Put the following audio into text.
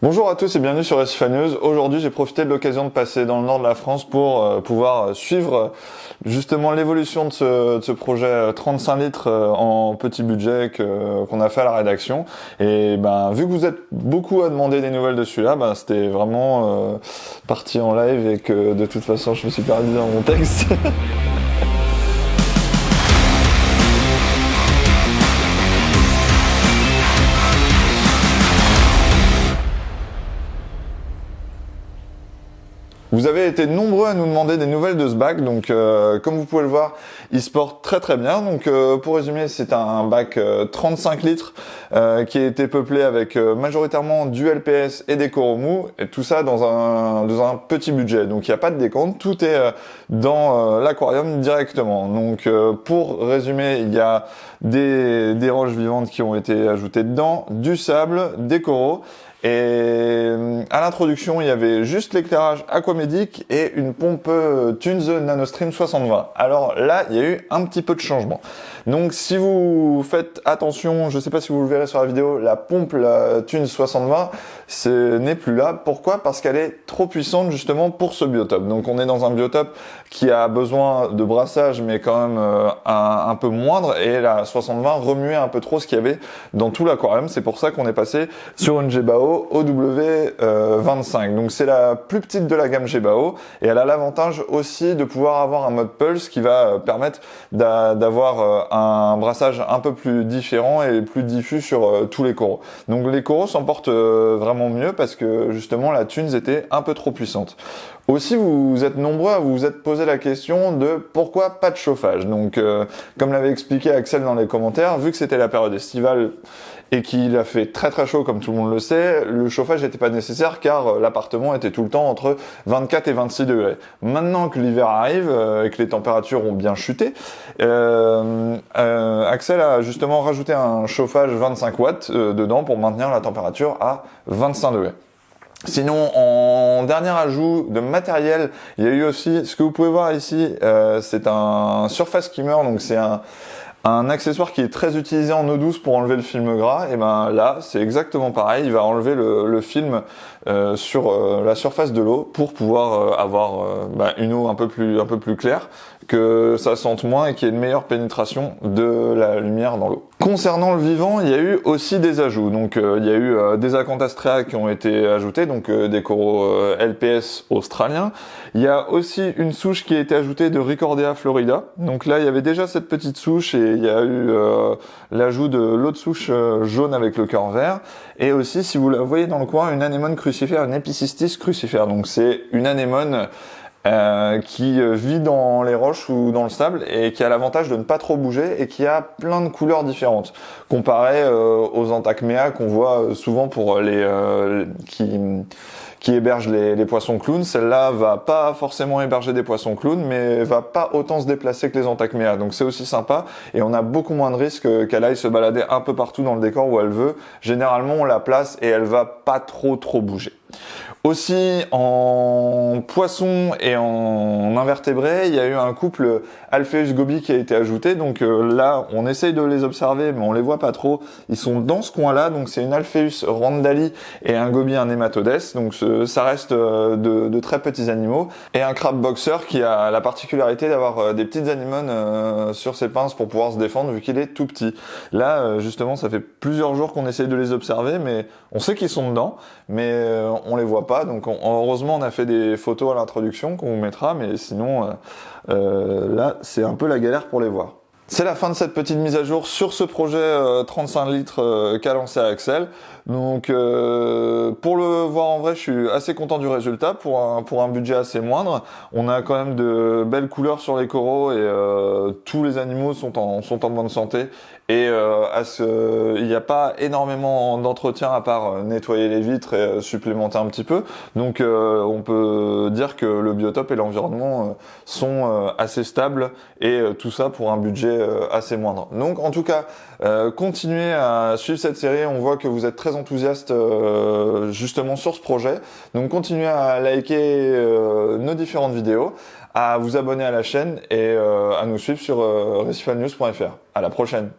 Bonjour à tous et bienvenue sur Recifa News. Aujourd'hui, j'ai profité de l'occasion de passer dans le nord de la France pour pouvoir suivre justement l'évolution de ce projet 35 litres en petit budget qu'on a fait à la rédaction. Et vu que vous êtes beaucoup à demander des nouvelles de celui-là, c'était vraiment parti en live et que de toute façon, je me suis perdu dans mon texte. Vous avez été nombreux à nous demander des nouvelles de ce bac, donc comme vous pouvez le voir, il se porte très très bien. Donc pour résumer, c'est un bac 35 litres qui a été peuplé avec majoritairement du LPS et des coraux mous, et tout ça dans un petit budget. Donc il n'y a pas de décompte, tout est dans l'aquarium directement. Donc pour résumer, il y a des roches vivantes qui ont été ajoutées dedans, du sable, des coraux. Et à l'introduction, il y avait juste l'éclairage aquamédique et une pompe Thunes NanoStream 6020. Alors là, il y a eu un petit peu de changement. Donc si vous faites attention, je ne sais pas si vous le verrez sur la vidéo, la pompe la Thunes 6020, ce n'est plus là. Pourquoi ? Parce qu'elle est trop puissante justement pour ce biotope. Donc on est dans un biotope qui a besoin de brassage, mais quand même un peu moindre. Et la 6020 remuait un peu trop ce qu'il y avait dans tout l'aquarium. C'est pour ça qu'on est passé sur une G-Bao OW25. Donc c'est la plus petite de la gamme G-Bao et elle a l'avantage aussi de pouvoir avoir un mode pulse qui va permettre d'avoir un brassage un peu plus différent et plus diffus sur tous les coraux. Donc les coraux s'en portent vraiment mieux parce que justement la Thunes était un peu trop puissante. Aussi, vous êtes nombreux à vous être posé la question de pourquoi pas de chauffage. Donc, comme l'avait expliqué Axel dans les commentaires, vu que c'était la période estivale et qu'il a fait très très chaud comme tout le monde le sait, le chauffage n'était pas nécessaire car l'appartement était tout le temps entre 24 et 26 degrés. Maintenant que l'hiver arrive et que les températures ont bien chuté, Axel a justement rajouté un chauffage 25 watts dedans pour maintenir la température à 25 degrés. Sinon, en dernier ajout de matériel, il y a eu aussi, ce que vous pouvez voir ici, c'est un surface skimmer, donc c'est un accessoire qui est très utilisé en eau douce pour enlever le film gras. Et là, c'est exactement pareil, il va enlever le film sur la surface de l'eau pour pouvoir avoir une eau un peu plus claire, que ça sente moins et qu'il y ait une meilleure pénétration de la lumière dans l'eau. Concernant le vivant, il y a eu aussi des ajouts. Donc il y a eu des Acanthastrea qui ont été ajoutés, donc des coraux LPS australiens. Il y a aussi une souche qui a été ajoutée de Ricordea florida. Donc là, il y avait déjà cette petite souche et il y a eu l'ajout de l'autre souche jaune avec le cœur vert. Et aussi, si vous la voyez dans le coin, une anémone crucifère, une Epicystis crucifère. Donc c'est une anémone qui vit dans les roches ou dans le sable et qui a l'avantage de ne pas trop bouger et qui a plein de couleurs différentes comparé aux Antachmea qu'on voit souvent pour qui hébergent les poissons clowns. Celle-là va pas forcément héberger des poissons clowns, mais va pas autant se déplacer que les Antachmea. Donc c'est aussi sympa et on a beaucoup moins de risques qu'elle aille se balader un peu partout dans le décor où elle veut. Généralement, on la place et elle va pas trop bouger. Aussi, en poisson et en invertébrés, il y a eu un couple Alpheus gobi qui a été ajouté. Donc là, on essaye de les observer, mais on les voit pas trop. Ils sont dans ce coin-là. Donc c'est une Alpheus randali et un gobi, un nematodes. Donc ça reste de très petits animaux. Et un crabe boxer qui a la particularité d'avoir des petites anémones sur ses pinces pour pouvoir se défendre vu qu'il est tout petit. Là, justement, ça fait plusieurs jours qu'on essaye de les observer, mais on sait qu'ils sont dedans, mais on les voit pas. Donc heureusement on a fait des photos à l'introduction qu'on vous mettra, mais sinon là c'est un peu la galère pour les voir. C'est la fin de cette petite mise à jour sur ce projet 35 litres qu'a lancé Axel. Donc pour le voir en vrai, je suis assez content du résultat pour un budget assez moindre. On a quand même de belles couleurs sur les coraux et tous les animaux sont en bonne santé. Et il n'y a pas énormément d'entretien à part nettoyer les vitres et supplémenter un petit peu. Donc on peut dire que le biotope et l'environnement sont assez stables et tout ça pour un budget assez moindre. Donc en tout cas, continuez à suivre cette série. On voit que vous êtes très enthousiaste justement sur ce projet. Donc continuez à liker nos différentes vidéos, à vous abonner à la chaîne et à nous suivre sur recifanews.fr. À la prochaine.